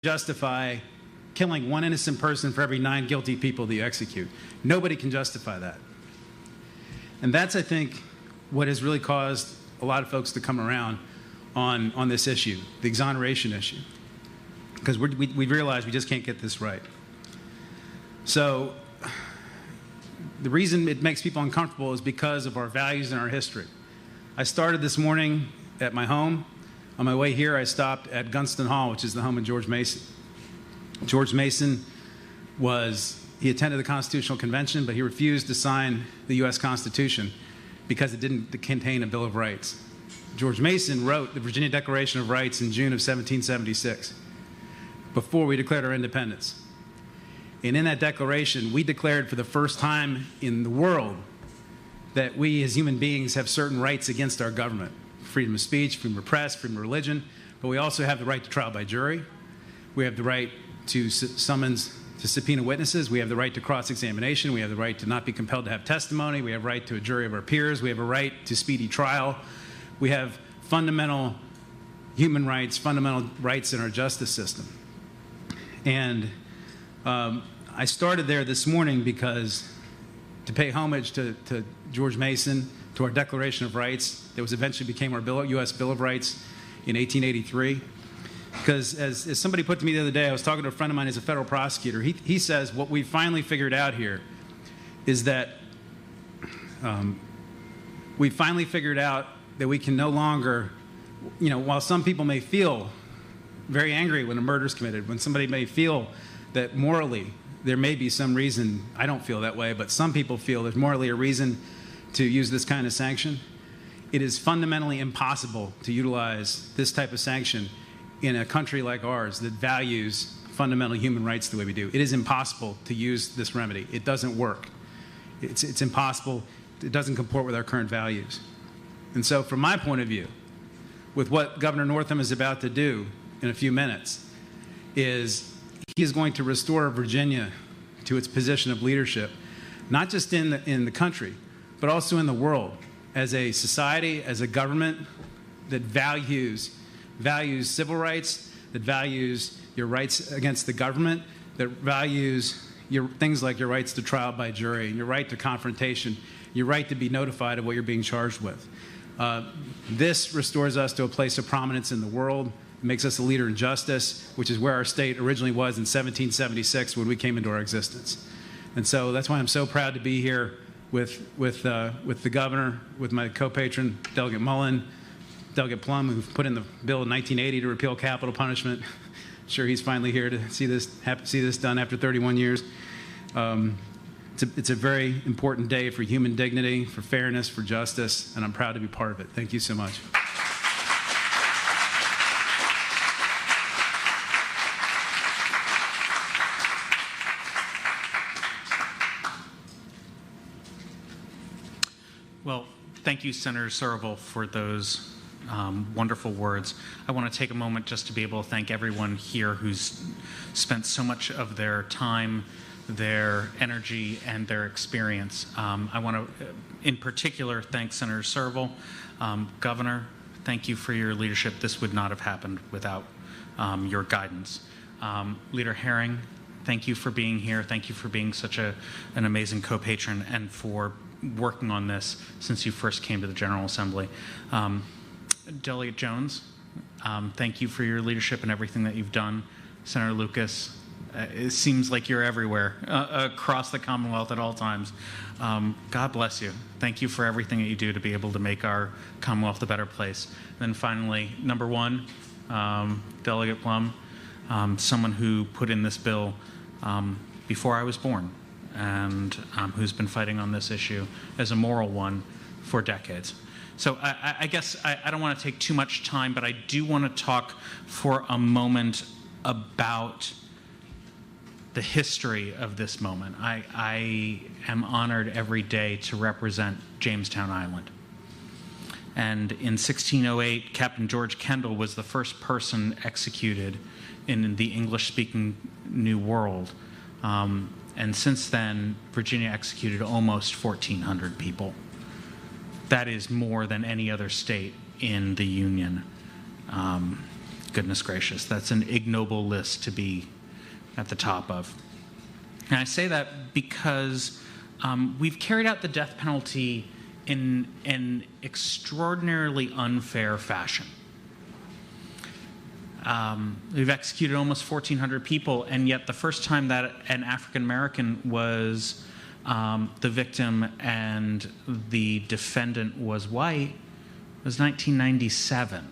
justify killing one innocent person for every 9 guilty people that you execute. Nobody can justify that. And that's, I think, what has really caused a lot of folks to come around on this issue, the exoneration issue, because we realize we just can't get this right. So the reason it makes people uncomfortable is because of our values and our history. I started this morning at my home. On my way here, I stopped at Gunston Hall, which is the home of George Mason. George Mason he attended the Constitutional Convention, but he refused to sign the U.S. Constitution because it didn't contain a Bill of Rights. George Mason wrote the Virginia Declaration of Rights in June of 1776, before we declared our independence. And in that declaration, we declared for the first time in the world that we as human beings have certain rights against our government. Freedom of speech, freedom of press, freedom of religion, but we also have the right to trial by jury. We have the right to subpoena witnesses. We have the right to cross-examination. We have the right to not be compelled to have testimony. We have right to a jury of our peers. We have a right to speedy trial. We have fundamental human rights, fundamental rights in our justice system. And I started there this morning because to pay homage to George Mason, to our Declaration of Rights that was eventually became our U.S. Bill of Rights in 1883. Because as somebody put to me the other day, I was talking to a friend of mine who's a federal prosecutor. He says what we finally figured out here is that we finally figured out that we can no longer, while some people may feel very angry when a murder is committed, when somebody may feel that morally there may be some reason, I don't feel that way, but some people feel there's morally a reason to use this kind of sanction, it is fundamentally impossible to utilize this type of sanction in a country like ours that values fundamental human rights the way we do. It is impossible to use this remedy. It doesn't work. It's impossible. It doesn't comport with our current values. And so from my point of view, with what Governor Northam is about to do in a few minutes, is he is going to restore Virginia to its position of leadership, not just in the country, but also in the world, as a society, as a government that values civil rights, that values your rights against the government, that values things like your rights to trial by jury, your right to confrontation, your right to be notified of what you're being charged with. This restores us to a place of prominence in the world. It makes us a leader in justice, which is where our state originally was in 1776 when we came into our existence. And so that's why I'm so proud to be here with the governor, with my co-patron, Delegate Mullen, Delegate Plum, who put in the bill in 1980 to repeal capital punishment. Sure, he's finally here to see this done after 31 years. It's a very important day for human dignity, for fairness, for justice, and I'm proud to be part of it. Thank you so much. Well, thank you, Senator Serval, for those wonderful words. I want to take a moment just to be able to thank everyone here who's spent so much of their time, their energy, and their experience. I want to, in particular, thank Senator Serval. Governor, thank you for your leadership. This would not have happened without your guidance. Leader Herring, thank you for being here. Thank you for being such an amazing co-patron and for working on this since you first came to the General Assembly. Delegate Jones, thank you for your leadership and everything that you've done. Senator Lucas, it seems like you're everywhere across the Commonwealth at all times. God bless you. Thank you for everything that you do to be able to make our Commonwealth a better place. And then finally, number one, Delegate Plum, someone who put in this bill before I was born, and who's been fighting on this issue as a moral one for decades. So I guess I don't want to take too much time, but I do want to talk for a moment about the history of this moment. I am honored every day to represent Jamestown Island. And in 1608, Captain George Kendall was the first person executed in the English-speaking New World. And since then, Virginia executed almost 1,400 people. That is more than any other state in the Union. Goodness gracious, that's an ignoble list to be at the top of. And I say that because we've carried out the death penalty in an extraordinarily unfair fashion. We've executed almost 1,400 people, and yet the first time that an African American was the victim and the defendant was white was 1997.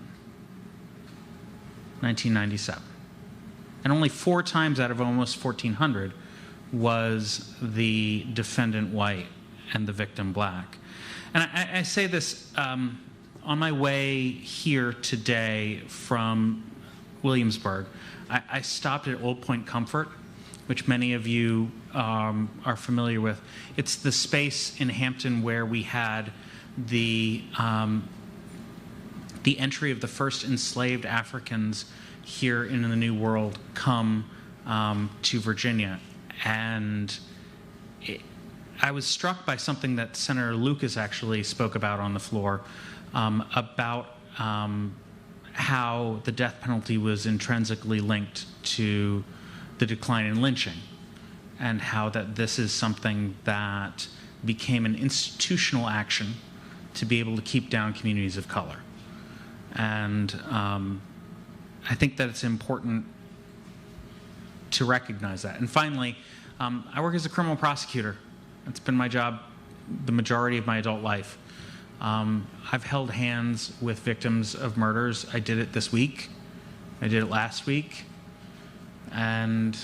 1997. And only 4 times out of almost 1,400 was the defendant white and the victim black. And I say this on my way here today from Williamsburg. I stopped at Old Point Comfort, which many of you are familiar with. It's the space in Hampton where we had the entry of the first enslaved Africans here in the New World come to Virginia. And I was struck by something that Senator Lucas actually spoke about on the floor, about how the death penalty was intrinsically linked to the decline in lynching, and how that this is something that became an institutional action to be able to keep down communities of color. And I think that it's important to recognize that. And finally, I work as a criminal prosecutor. It's been my job the majority of my adult life. I've held hands with victims of murders. I did it this week. I did it last week. And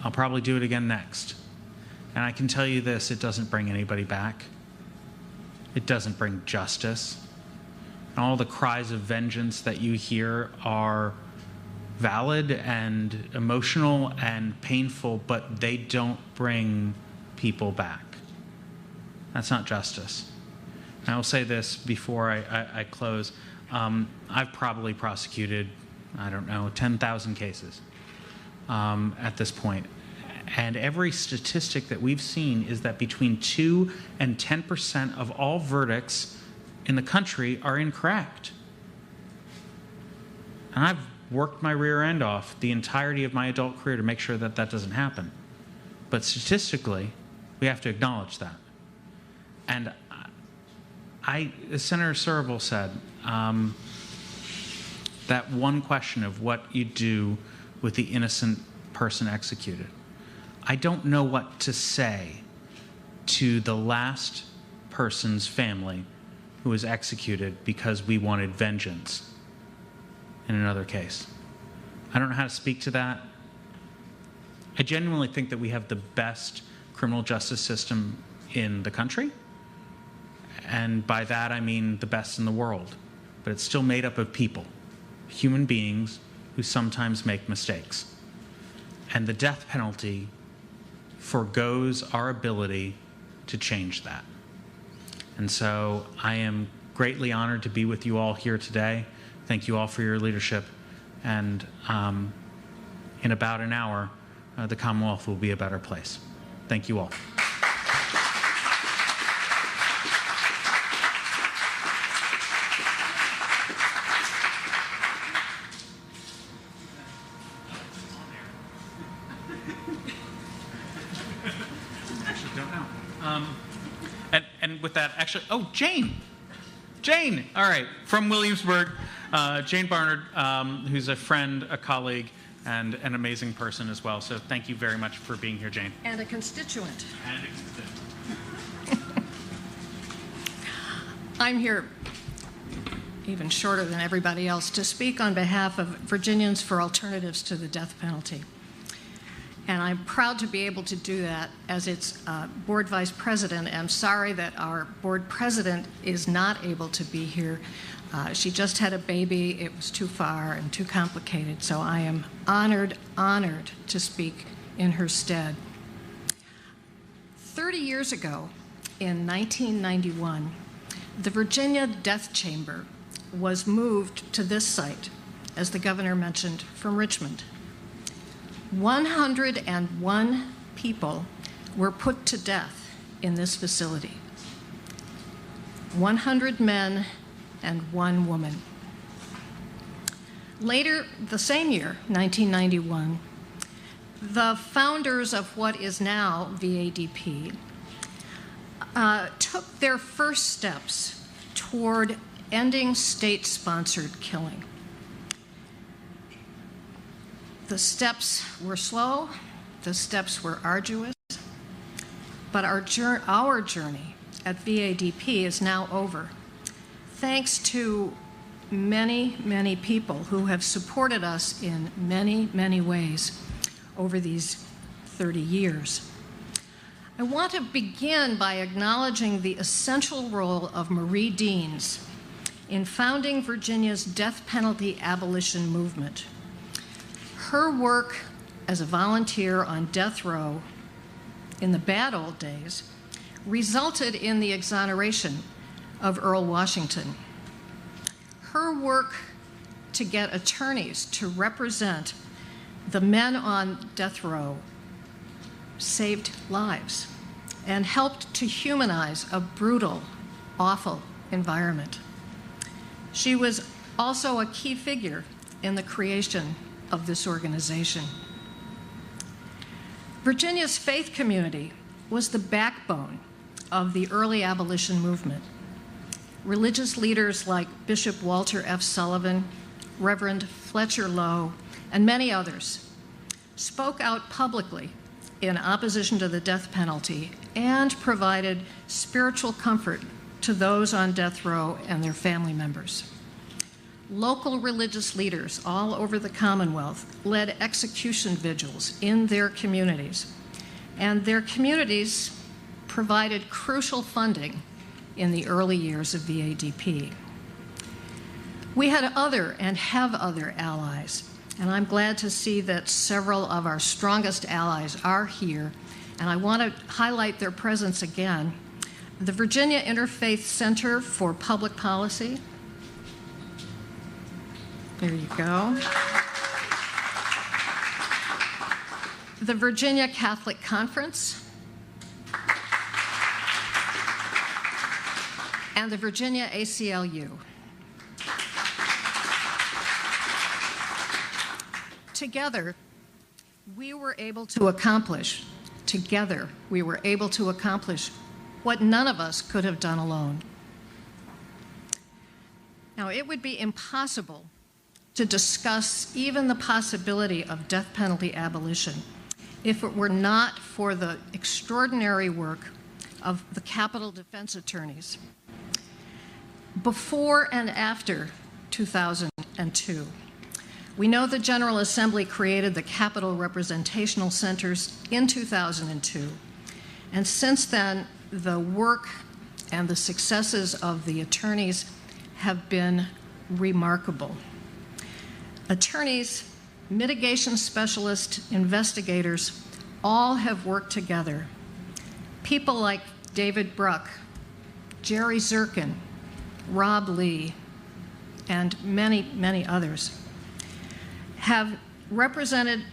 I'll probably do it again next. And I can tell you this, it doesn't bring anybody back. It doesn't bring justice. And all the cries of vengeance that you hear are valid and emotional and painful, but they don't bring people back. That's not justice. And I will say this before I close. I've probably prosecuted, I don't know, 10,000 cases at this point. And every statistic that we've seen is that between 2 and 10% of all verdicts in the country are incorrect. And I've worked my rear end off the entirety of my adult career to make sure that that doesn't happen. But statistically, we have to acknowledge that. And as Senator Serval said, that one question of what you do with the innocent person executed. I don't know what to say to the last person's family who was executed because we wanted vengeance in another case. I don't know how to speak to that. I genuinely think that we have the best criminal justice system in the country. And by that, I mean the best in the world. But it's still made up of people, human beings who sometimes make mistakes. And the death penalty forgoes our ability to change that. And so I am greatly honored to be with you all here today. Thank you all for your leadership. And in about an hour, the Commonwealth will be a better place. Thank you all. And with that, actually, oh, Jane, all right, from Williamsburg, Jane Barnard, who's a friend, a colleague, and an amazing person as well. So thank you very much for being here, Jane. And a constituent. I'm here, even shorter than everybody else, to speak on behalf of Virginians for Alternatives to the Death Penalty. And I'm proud to be able to do that as its board vice president. I'm sorry that our board president is not able to be here. She just had a baby. It was too far and too complicated. So I am honored to speak in her stead. 30 years ago, in 1991, the Virginia Death Chamber was moved to this site, as the governor mentioned, from Richmond. 101 people were put to death in this facility. 100 men and 1 woman. Later, the same year, 1991, the founders of what is now VADP took their first steps toward ending state-sponsored killing. The steps were slow, the steps were arduous, but our journey at VADP is now over, thanks to many, many people who have supported us in many, many ways over these 30 years. I want to begin by acknowledging the essential role of Marie Deans in founding Virginia's death penalty abolition movement. Her work as a volunteer on death row in the bad old days resulted in the exoneration of Earl Washington. Her work to get attorneys to represent the men on death row saved lives and helped to humanize a brutal, awful environment. She was also a key figure in the creation of this organization. Virginia's faith community was the backbone of the early abolition movement. Religious leaders like Bishop Walter F. Sullivan, Reverend Fletcher Lowe, and many others spoke out publicly in opposition to the death penalty and provided spiritual comfort to those on death row and their family members. Local religious leaders all over the Commonwealth led execution vigils in their communities, and their communities provided crucial funding in the early years of VADP. We had other and have other allies, and I'm glad to see that several of our strongest allies are here, and I want to highlight their presence again. The Virginia Interfaith Center for Public Policy. There you go. The Virginia Catholic Conference. And the Virginia ACLU. Together, we were able to accomplish what none of us could have done alone. Now, it would be impossible to discuss even the possibility of death penalty abolition if it were not for the extraordinary work of the capital defense attorneys. Before and after 2002, we know the General Assembly created the Capital Representational Centers in 2002, and since then, the work and the successes of the attorneys have been remarkable. Attorneys, mitigation specialists, investigators, all have worked together. People like David Bruck, Jerry Zirkin, Rob Lee, and many, many others have represented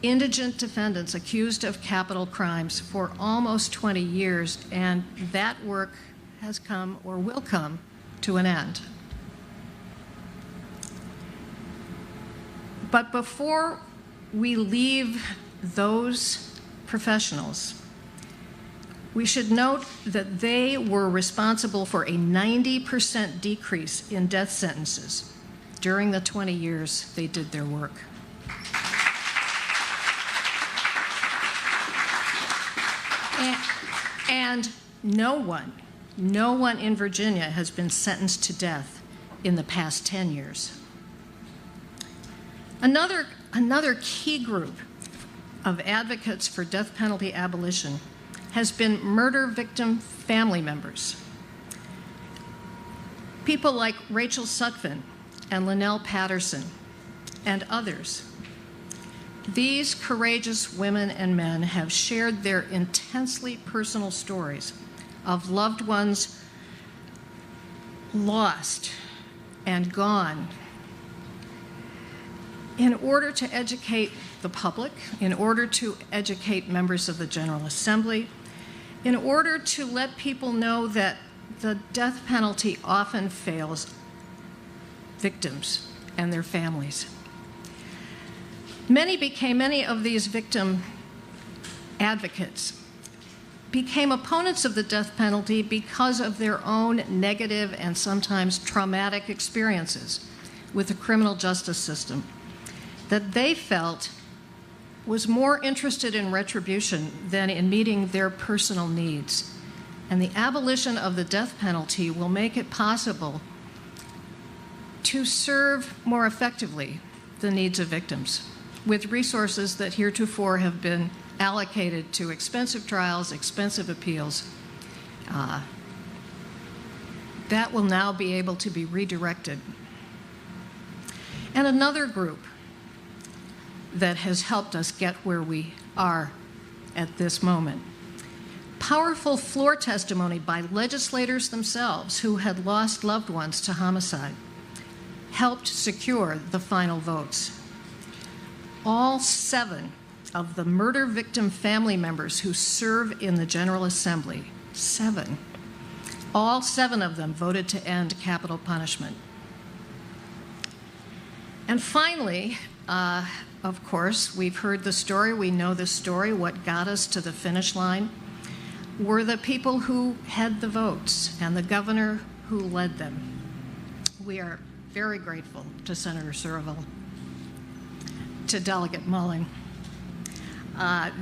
indigent defendants accused of capital crimes for almost 20 years, and that work has come or will come to an end. But before we leave those professionals, we should note that they were responsible for a 90% decrease in death sentences during the 20 years they did their work. And no one in Virginia has been sentenced to death in the past 10 years. Another key group of advocates for death penalty abolition has been murder victim family members. People like Rachel Sutphin and Linnell Patterson and others. These courageous women and men have shared their intensely personal stories of loved ones lost and gone in order to educate the public, in order to educate members of the General Assembly, in order to let people know that the death penalty often fails victims and their families. Many of these victim advocates became opponents of the death penalty because of their own negative and sometimes traumatic experiences with the criminal justice system that they felt was more interested in retribution than in meeting their personal needs. And the abolition of the death penalty will make it possible to serve more effectively the needs of victims with resources that heretofore have been allocated to expensive trials, expensive appeals. That will now be able to be redirected. And another group that has helped us get where we are at this moment. Powerful floor testimony by legislators themselves who had lost loved ones to homicide helped secure the final votes. All 7 of the murder victim family members who serve in the General Assembly, 7, all 7 of them voted to end capital punishment. And finally, of course, we've heard the story, we know the story. What got us to the finish line were the people who had the votes and the governor who led them. We are very grateful to Senator Surivel, to Delegate Mullen.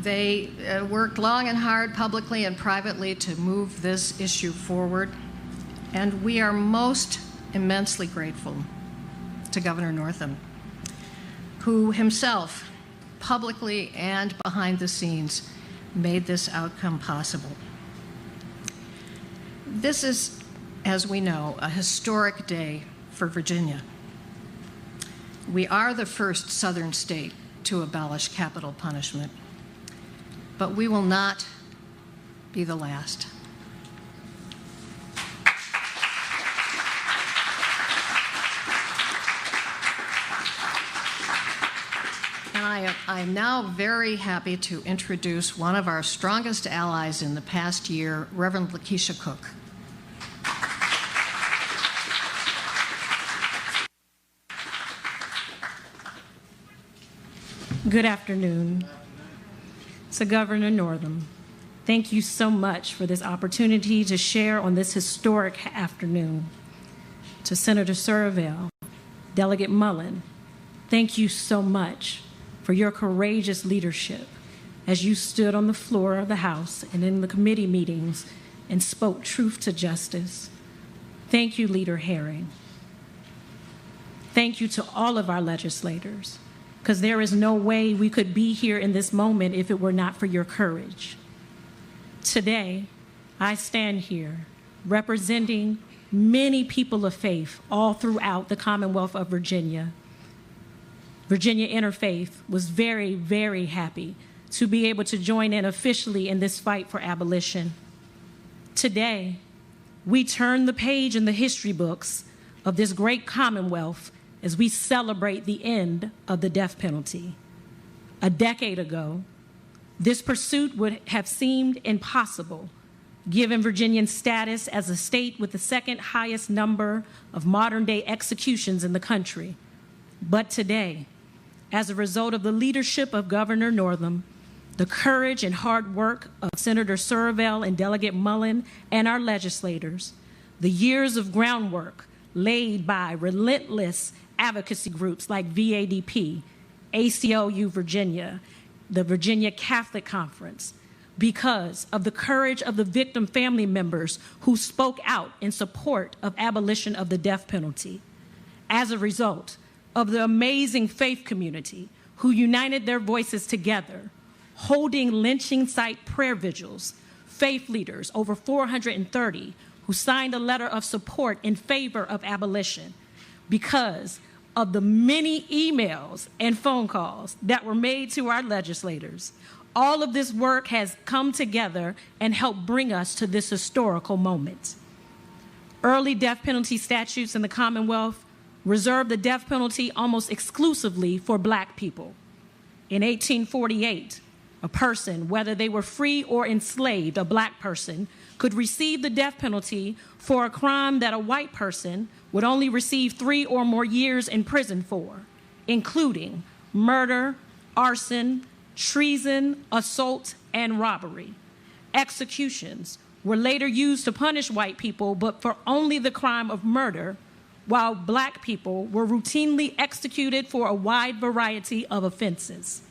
They worked long and hard publicly and privately to move this issue forward, and we are most immensely grateful to Governor Northam, who himself, publicly and behind the scenes, made this outcome possible. This is, as we know, a historic day for Virginia. We are the first Southern state to abolish capital punishment, but we will not be the last. And I am now very happy to introduce one of our strongest allies in the past year, Reverend Lakeisha Cook. Good afternoon. To Governor Northam, thank you so much for this opportunity to share on this historic afternoon. To Senator Surivel, Delegate Mullen, thank you so much for your courageous leadership as you stood on the floor of the House and in the committee meetings and spoke truth to justice. Thank you, Leader Herring. Thank you to all of our legislators, because there is no way we could be here in this moment if it were not for your courage. Today, I stand here representing many people of faith all throughout the Commonwealth of Virginia. Virginia Interfaith was very, very happy to be able to join in officially in this fight for abolition. Today, we turn the page in the history books of this great Commonwealth as we celebrate the end of the death penalty. A decade ago, this pursuit would have seemed impossible, given Virginia's status as a state with the second highest number of modern-day executions in the country. But today, as a result of the leadership of Governor Northam, the courage and hard work of Senator Surivel and Delegate Mullen and our legislators, the years of groundwork laid by relentless advocacy groups like VADP, ACLU Virginia, the Virginia Catholic Conference, because of the courage of the victim family members who spoke out in support of abolition of the death penalty. As a result of the amazing faith community who united their voices together, holding lynching site prayer vigils, faith leaders, over 430, who signed a letter of support in favor of abolition, because of the many emails and phone calls that were made to our legislators. All of this work has come together and helped bring us to this historical moment. Early death penalty statutes in the Commonwealth reserved the death penalty almost exclusively for Black people. In 1848, a person, whether they were free or enslaved, a black person, could receive the death penalty for a crime that a white person would only receive 3 or more years in prison for, including murder, arson, treason, assault, and robbery. Executions were later used to punish white people, but for only the crime of murder, while black people were routinely executed for a wide variety of offenses.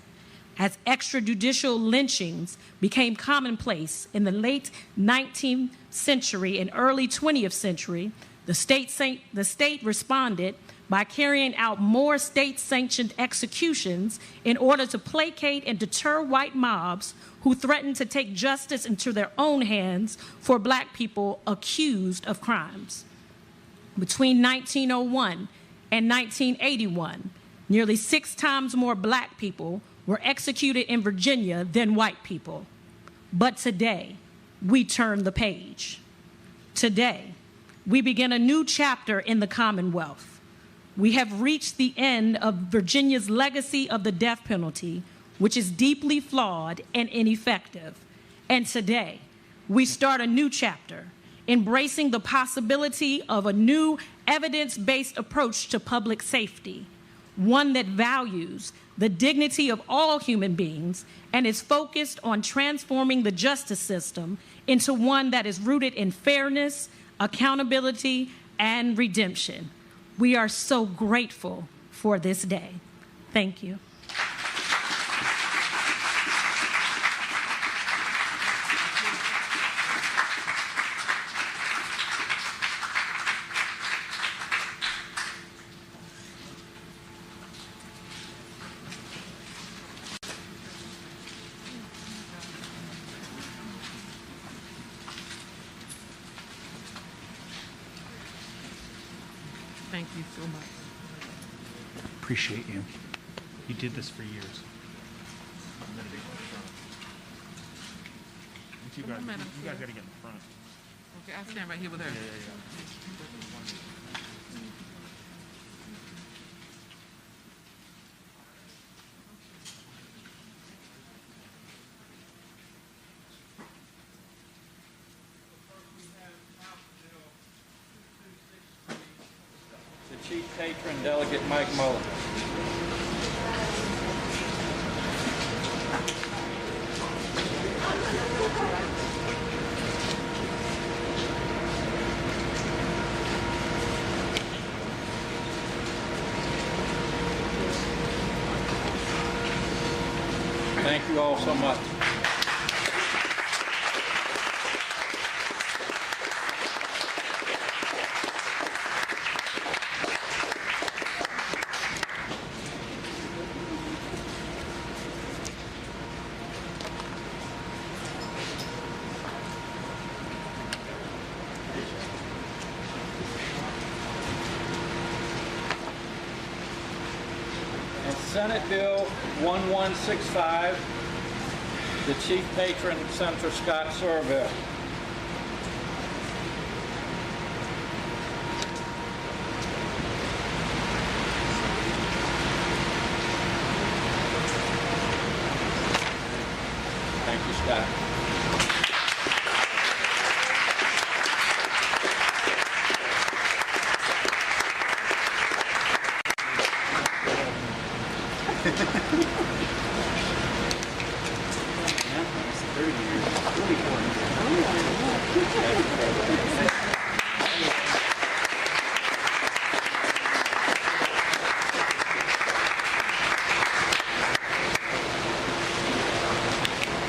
As extrajudicial lynchings became commonplace in the late 19th century and early 20th century, the state responded by carrying out more state-sanctioned executions in order to placate and deter white mobs who threatened to take justice into their own hands for black people accused of crimes. Between 1901 and 1981, nearly 6 times more black people were executed in Virginia than white people. But today, we turn the page. Today, we begin a new chapter in the Commonwealth. We have reached the end of Virginia's legacy of the death penalty, which is deeply flawed and ineffective. And today, we start a new chapter, embracing the possibility of a new evidence-based approach to public safety, one that values the dignity of all human beings and is focused on transforming the justice system into one that is rooted in fairness, accountability, and redemption. We are so grateful for this day. Thank you. Thank you so much. Appreciate you. You did this for years. You guys got to get in the front. Okay, I'll stand right here with her. The Chief Patron, Delegate Mike Mullen. Thank you all so much. Senate Bill 1165, the Chief Patron, Senator Scott Somerville. Thank you, Scott.